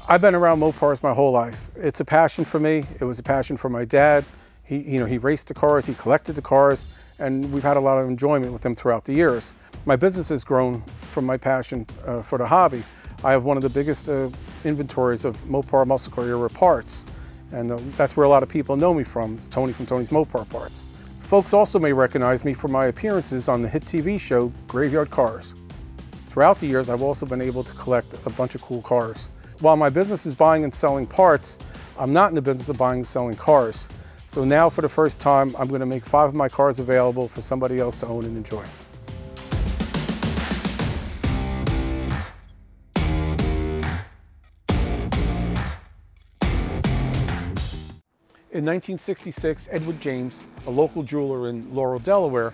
I've been around Mopars my whole life. It's a passion for me. It was a passion for my dad. He raced the cars, he collected the cars, and we've had a lot of enjoyment with them throughout the years. My business has grown from my passion for the hobby. I have one of the biggest inventories of Mopar muscle car era parts, and that's where a lot of people know me from. It's Tony from Tony's Mopar Parts. Folks also may recognize me for my appearances on the hit TV show Graveyard Cars. Throughout the years, I've also been able to collect a bunch of cool cars. While my business is buying and selling parts, I'm not in the business of buying and selling cars. So now for the first time, I'm going to make 5 of my cars available for somebody else to own and enjoy. In 1966, Edward James, a local jeweler in Laurel, Delaware,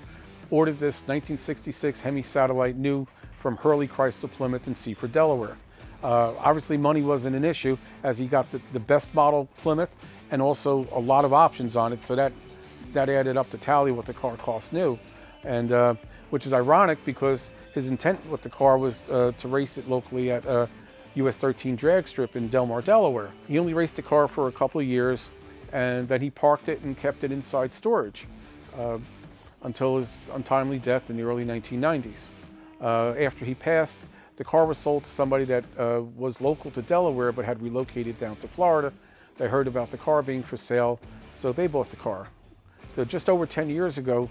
ordered this 1966 Hemi Satellite new from Hurley Chrysler Plymouth in Seaford, Delaware. Obviously money wasn't an issue, as he got the best model Plymouth and also a lot of options on it, so that added up to tally what the car cost new, and which is ironic because his intent with the car was to race it locally at US 13 drag strip in Delmar, Delaware. He only raced the car for a couple of years, and then he parked it and kept it inside storage until his untimely death in the early 1990s. After he passed, the car was sold to somebody that was local to Delaware but had relocated down to Florida. They heard about the car being for sale, so they bought the car. So just over 10 years ago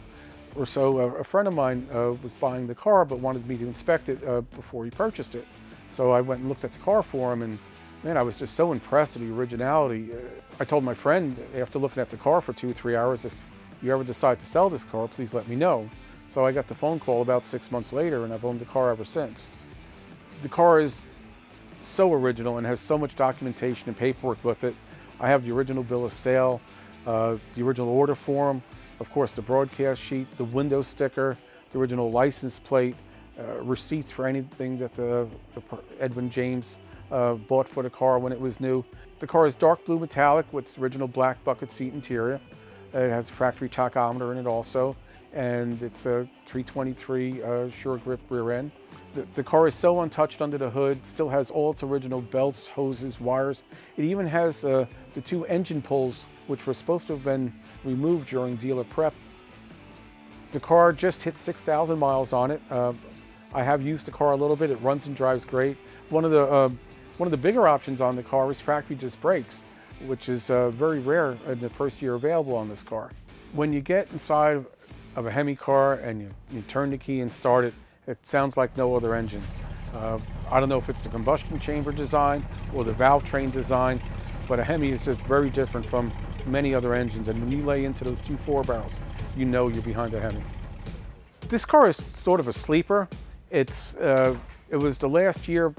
or so, a friend of mine was buying the car but wanted me to inspect it before he purchased it. So I went and looked at the car for him, and man, I was just so impressed with the originality. I told my friend, after looking at the car for 2 or 3 hours, if you ever decide to sell this car, please let me know. So I got the phone call about 6 months later, and I've owned the car ever since. The car is so original and has so much documentation and paperwork with it. I have the original bill of sale, the original order form, of course the broadcast sheet, the window sticker, the original license plate, receipts for anything that the Edwin James bought for the car when it was new. The car is dark blue metallic with original black bucket seat interior. It has a factory tachometer in it also, and it's a 323 Sure Grip rear end. The car is so untouched under the hood, still has all its original belts, hoses, wires. It even has the 2 engine pulls, which were supposed to have been removed during dealer prep. The car just hit 6,000 miles on it. I have used the car a little bit. It runs and drives great. One of the bigger options on the car is factory disc brakes, which is very rare in the first year available on this car. When you get inside of a Hemi car and you turn the key and start it, it sounds like no other engine. I don't know if it's the combustion chamber design or the valve train design, but a Hemi is just very different from many other engines. And when you lay into those 2 4-barrels, you know you're behind a Hemi. This car is sort of a sleeper. It was the last year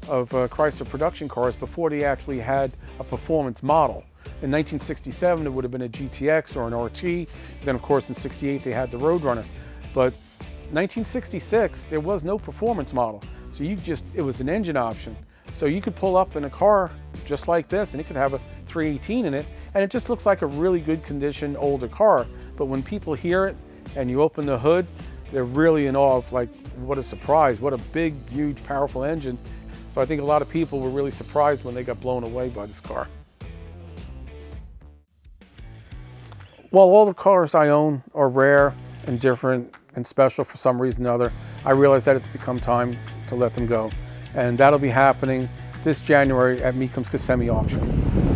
of Chrysler production cars before they actually had a performance model. In 1967, it would have been a GTX or an RT. Then, of course, in '68, they had the Roadrunner. But 1966, there was no performance model. So it was an engine option. So you could pull up in a car just like this, and it could have a 318 in it, and it just looks like a really good condition older car. But when people hear it and you open the hood, they're really in awe of, like, what a surprise, what a big, huge, powerful engine. So I think a lot of people were really surprised when they got blown away by this car. While all the cars I own are rare and different and special for some reason or other, I realize that it's become time to let them go. And that'll be happening this January at Mecum Kissimmee auction.